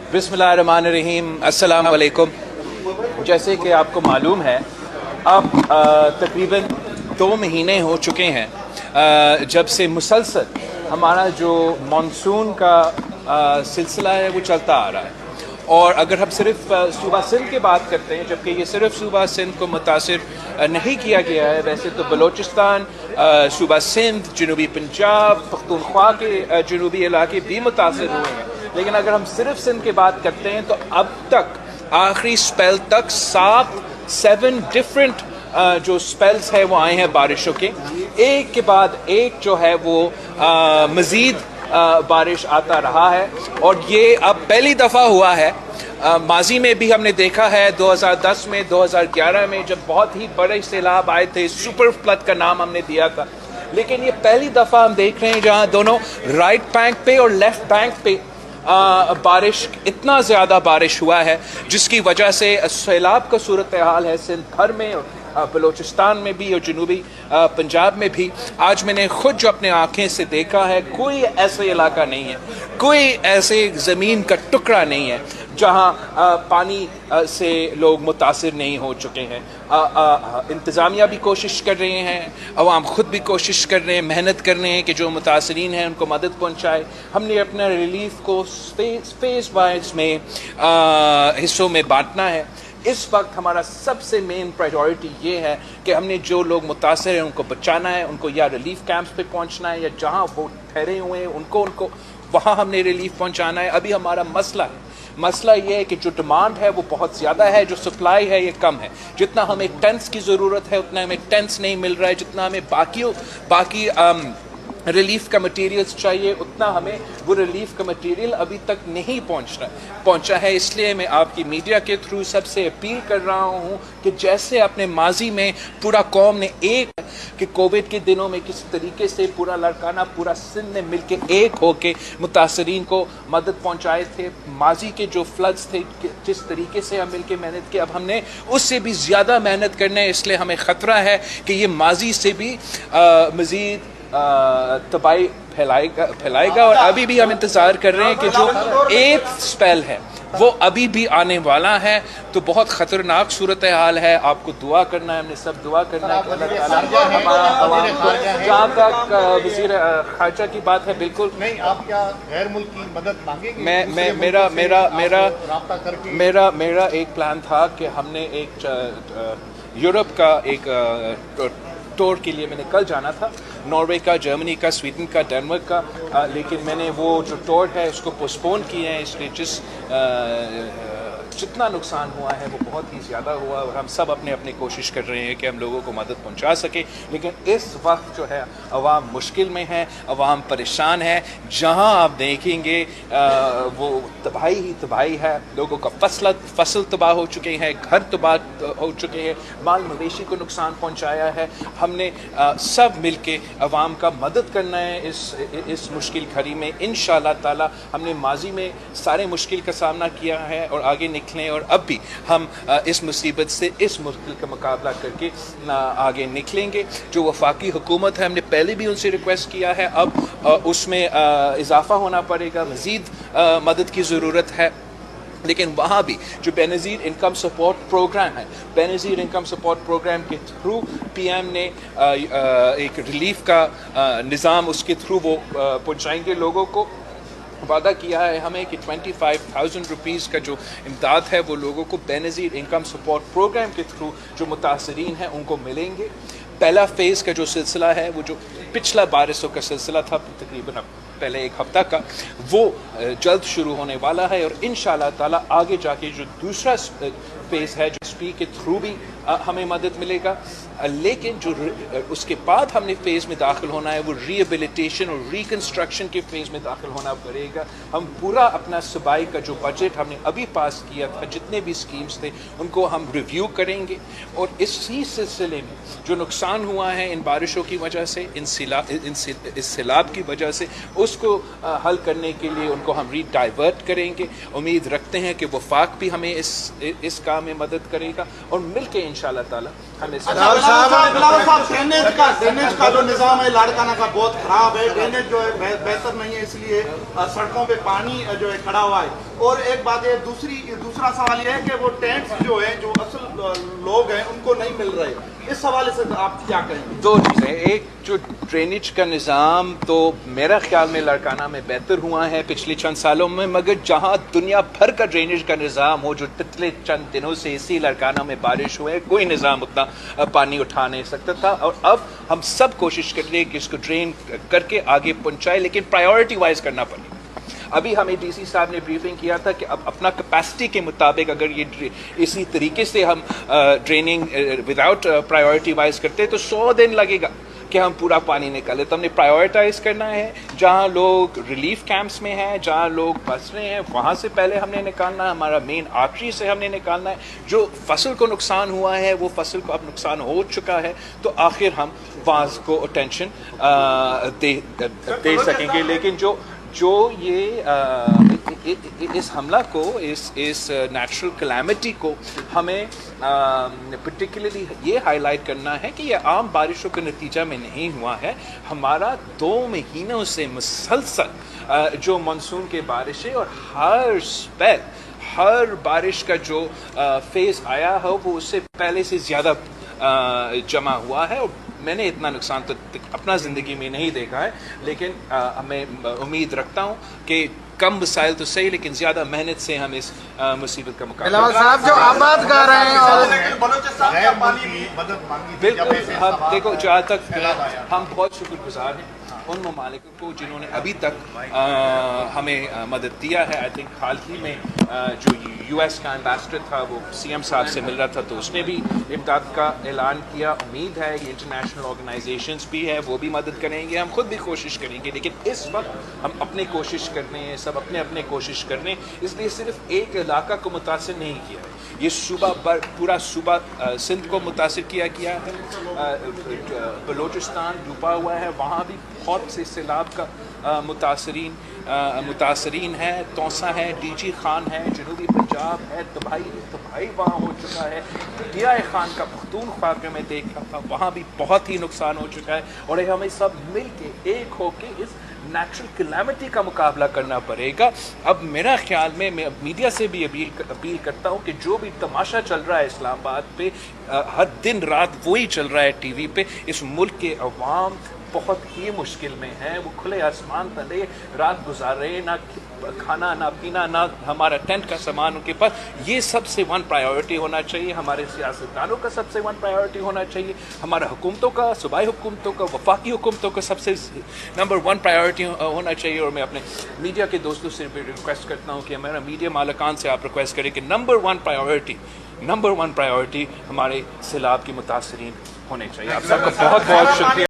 बिस्मिल्लाहिर्रहमानिर्रहीम, अस्सलाम वालेकुम। जैसे कि आपको मालूम है, अब तकरीबन 2 महीने हो चुके हैं जब से मुसलसल हमारा जो मानसून का सिलसिला है वो चलता आ रहा है। और अगर हम सिर्फ सूबा सिंध की बात करते हैं, जबकि ये सिर्फ सूबा सिंध को मुतासिर नहीं किया गया है, वैसे तो बलोचिस्तान, सूबा सिंध, जनूबी पंजाब, पख्तूनख्वा के जनूबी इलाके भी मुतासिर हुए हैं। लेकिन अगर हम सिर्फ सिंध की बात करते हैं तो अब तक आखिरी स्पेल तक 7 डिफरेंट जो स्पेल्स है वो आए हैं बारिशों के, एक के बाद एक जो है वो मज़ीद बारिश आता रहा है। और ये अब पहली दफ़ा हुआ है। माजी में भी हमने देखा है 2010 में, 2011 में जब बहुत ही बड़े सैलाब आए थे, सुपर फ्लड का नाम हमने दिया था। लेकिन ये पहली दफ़ा हम देख रहे हैं जहाँ दोनों राइट बैंक पे और लेफ्ट बैंक पे बारिश, इतना ज़्यादा बारिश हुआ है जिसकी वजह से सैलाब का सूरत हाल है सिंध भर में और बलोचिस्तान में भी और जनूबी पंजाब में भी। आज मैंने खुद जो अपने आँखें से देखा है, कोई ऐसा इलाका नहीं है, कोई ऐसे ज़मीन का टुकड़ा नहीं है जहाँ पानी से लोग मुतासिर नहीं हो चुके हैं। इंतज़ामिया भी कोशिश कर रहे हैं, अवाम ख़ुद भी कोशिश कर रहे हैं, मेहनत कर रहे हैं कि जो मुतासरीन हैं उनको मदद पहुँचाए। हमने अपना रिलीफ को फेस वाइज में हिस्सों में बांटना है। इस वक्त हमारा सबसे मेन प्रायोरिटी ये है कि हमने जो लोग मुतासर हैं उनको बचाना है, उनको या रिलीफ कैंप्स पे पहुंचना है या जहां वो ठहरे हुए हैं उनको वहां हमने रिलीफ पहुंचाना है। अभी हमारा मसला ये है कि जो डिमांड है वो बहुत ज़्यादा है, जो सप्लाई है ये कम है। जितना हमें टेंट्स की ज़रूरत है उतना हमें टेंट्स नहीं मिल रहा है, जितना हमें बाकी रिलीफ का मटेरियल्स चाहिए उतना हमें वो रिलीफ का मटेरियल अभी तक नहीं पहुंचा है। इसलिए मैं आपकी मीडिया के थ्रू सबसे अपील कर रहा हूं कि जैसे अपने माजी में पूरा कौम ने एक कि कोविड के दिनों में किस तरीके से पूरा लड़काना, पूरा सिंध ने मिल के एक होके मुतासरीन को मदद पहुंचाए थे, माजी के जो फ्लड्स थे जिस तरीके से हम मिल के मेहनत की, अब हमने उससे भी ज़्यादा मेहनत करना है। इसलिए हमें ख़तरा है कि ये माजी से भी मज़ीद तबाही फैलाएगा। और अभी भी हम इंतज़ार कर रहे हैं कि जो 8th स्पेल है वो अभी भी आने वाला है। तो बहुत ख़तरनाक सूरत हाल है। आपको दुआ करना है, हमने सब दुआ करना है कि अल्लाह ताला हमारा अवाम को, जहाँ तक वज़ीर ख़ारजा की बात है, बिल्कुल नहीं, आप क्या गैर मुल्क की मदद मांगेंगे? मेरा एक प्लान था कि हमने एक यूरोप का एक टूर के लिए मैंने कल जाना था, नॉर्वे का, जर्मनी का, स्वीडन का, डेनमार्क का, लेकिन मैंने वो जो टूर है उसको पोस्टपोन किया है। इसलिए जितना नुकसान हुआ है वो बहुत ही ज़्यादा हुआ और हम सब अपने कोशिश कर रहे हैं कि हम लोगों को मदद पहुंचा सकें। लेकिन इस वक्त जो है अवाम मुश्किल में है, अवाम परेशान है। जहां आप देखेंगे वो तबाही ही तबाही है। लोगों का फसल तबाह हो चुके हैं, घर तबाह हो चुके हैं, माल मवेशी को नुकसान पहुंचाया है। हमने सब मिल के अवाम का मदद करना है इस मुश्किल घड़ी में। इंशाअल्लाह ताला हमने माजी में सारे मुश्किल का सामना किया है और आगे निकलें और अब भी हम इस मुसीबत से, इस मुश्किल का मुकाबला करके आगे निकलेंगे। जो वफाकी हुकूमत है, हमने पहले भी उनसे रिक्वेस्ट किया है, अब उसमें इजाफा होना पड़ेगा, मज़ीद मदद की ज़रूरत है। लेकिन वहाँ भी जो बेनज़ीर इनकम सपोर्ट प्रोग्राम है, बेनज़ीर इनकम सपोर्ट प्रोग्राम के थ्रू PM ने एक रिलीफ का निज़ाम उसके थ्रू वो पहुँचाएंगे लोगों को। वादा किया है हमें कि 25,000 रुपीज़ का जो इमदाद है वो लोगों को बेनज़ीर इनकम सपोर्ट प्रोग्राम के थ्रू जो मुतासरीन हैं उनको मिलेंगे। पहला फ़ेज़ का जो सिलसिला है, वो जो पिछला बारिशों का सिलसिला था तकरीबन पहले 1 हफ़्ता का, वो जल्द शुरू होने वाला है। और इंशाअल्लाह ताला आगे जाके जो दूसरा फ़ेज़ है, जो SP के थ्रू भी हमें मदद मिलेगा। लेकिन जो उसके बाद हमने फ़ेज़ में दाखिल होना है वो रिहेबिलिटेशन और रिकन्स्ट्रक्शन के फ़ेज़ में दाखिल होना पड़ेगा। हम पूरा अपना सूबाई का जो बजट हमने अभी पास किया था, जितने भी स्कीम्स थे उनको हम रिव्यू करेंगे और इसी सिलसिले में जो नुकसान हुआ है इन बारिशों की वजह से, इस सैलाब की वजह से, उसको हल करने के लिए उनको हम रीडाइवर्ट करेंगे। उम्मीद रखते हैं कि वफाक भी हमें इस काम में मदद करेगा और मिल के इंशाअल्लाह ताला हमें ड्रेनेज का जो निज़ाम है लाड़काना का बहुत खराब है। ड्रेनेज जो है बेहतर नहीं है, इसलिए सड़कों पे पानी जो है खड़ा हुआ है। اور ایک بات ہے دوسرا سوال یہ ہے کہ وہ ٹینٹس جو ہیں جو اصل لوگ ہیں ان کو نہیں مل رہے، اس حوالے سے آپ کیا کہیں گے؟ دو چیزیں، ایک جو ڈرینیج کا نظام تو میرا خیال میں لاڑکانہ میں بہتر ہوا ہے پچھلے چند سالوں میں، مگر جہاں دنیا بھر کا ڈرینیج کا نظام ہو جو پچھلے چند دنوں سے اسی لاڑکانہ میں بارش ہوئے، کوئی نظام اتنا پانی اٹھا نہیں سکتا تھا، اور اب ہم سب کوشش کر رہے ہیں کہ اس کو ڈرین کر کے آگے پہنچائے، لیکن پرائیورٹی وائز کرنا پڑے گا۔ ابھی ہمیں ڈی سی صاحب نے بریفنگ کیا تھا کہ اب اپنا کیپیسٹی کے مطابق اگر یہ اسی طریقے سے ہم ڈریننگ وداؤٹ پرائیورٹی وائز کرتے تو 100 دن لگے گا کہ ہم پورا پانی نکالے۔ تو ہم نے پرائیورٹائز کرنا ہے، جہاں لوگ ریلیف کیمپس میں ہیں، جہاں لوگ پھنس رہے ہیں، وہاں سے پہلے ہم نے نکالنا ہے، ہمارا مین آرٹری سے ہم نے نکالنا ہے۔ جو فصل کو نقصان ہوا ہے وہ فصل کو اب نقصان ہو چکا ہے، تو آخر ہم وہاں کو اٹینشن دے سکیں گے، لیکن جو یہ اس حملہ کو، اس نیچرل کلیمٹی کو ہمیں پرٹیکولرلی یہ ہائی لائٹ کرنا ہے کہ یہ عام بارشوں کے نتیجہ میں نہیں ہوا ہے، ہمارا 2 مہینوں سے مسلسل جو مانسون کے بارشیں اور ہر بارش کا جو فیز آیا ہے وہ اس سے پہلے سے زیادہ جمع ہوا ہے، اور میں نے اتنا نقصان تو اپنا زندگی میں نہیں دیکھا ہے، لیکن میں امید رکھتا ہوں کہ کم وسائل تو صحیح لیکن زیادہ محنت سے ہم اس مصیبت کا مقابلہ بلاول صاحب جو آباد کر رہے ہیں اور بلوچستان غیر ملکی مدد مانگی تھی جب بالکل، ایسے ہم دیکھو جہاں تک ہم بہت شکر گزار ہیں ان ممالک کو جنہوں نے ابھی تک ہمیں مدد دیا ہے۔ آئی تھنک حال ہی میں جو یو ایس کا ایمبیسڈر تھا وہ سی ایم صاحب سے مل رہا تھا تو اس نے بھی امداد کا اعلان کیا۔ امید ہے یہ انٹرنیشنل آرگنائزیشنز بھی ہیں وہ بھی مدد کریں گے، ہم خود بھی کوشش کریں گے، لیکن اس وقت ہم اپنے کوشش کرنے ہیں، سب اپنے کوشش کرنے، اس لیے صرف ایک علاقہ کو متاثر نہیں کیا ہے، یہ صوبہ پورا صوبہ سندھ کو متاثر کیا ہے، بلوچستان ڈوبا ہوا ہے، وہاں بھی بہت سے سیلاب کا متاثرین ہے، توسا ہے، ڈی جی خان ہے، جنوبی پنجاب ہے، تباہی وہاں ہو چکا ہے، ڈیا خان کا پختونخوا میں میں دیکھ رہا تھا وہاں بھی بہت ہی نقصان ہو چکا ہے، اور ہمیں سب مل کے ایک ہو کے اس نیچرل کلیمٹی کا مقابلہ کرنا پڑے گا۔ اب میرا خیال میں میڈیا سے بھی اپیل کرتا ہوں کہ جو بھی تماشا چل رہا ہے اسلام آباد پہ، ہر دن رات وہی چل رہا ہے ٹی وی پہ، اس ملک کے عوام بہت ہی مشکل میں ہیں، وہ کھلے آسمان تلے رات گزار رہے ہیں، نہ کھانا نہ پینا نہ ہمارا ٹینٹ کا سامان ان کے پاس۔ یہ سب سے 1 پرائیورٹی ہونا چاہیے، ہمارے سیاستدانوں کا سب سے 1 پرائیورٹی ہونا چاہیے، ہمارا حکومتوں کا، صوبائی حکومتوں کا، وفاقی حکومتوں کا سب سے نمبر 1 پرائیورٹی ہونا چاہیے۔ اور میں اپنے میڈیا کے دوستوں سے بھی ریکویسٹ کرتا ہوں کہ ہمارا میڈیا مالکان سے آپ ریکویسٹ کریں کہ نمبر 1 پرائیورٹی ہمارے سیلاب کے متاثرین ہونے چاہیے۔ آپ سب کا بہت بہت شکریہ۔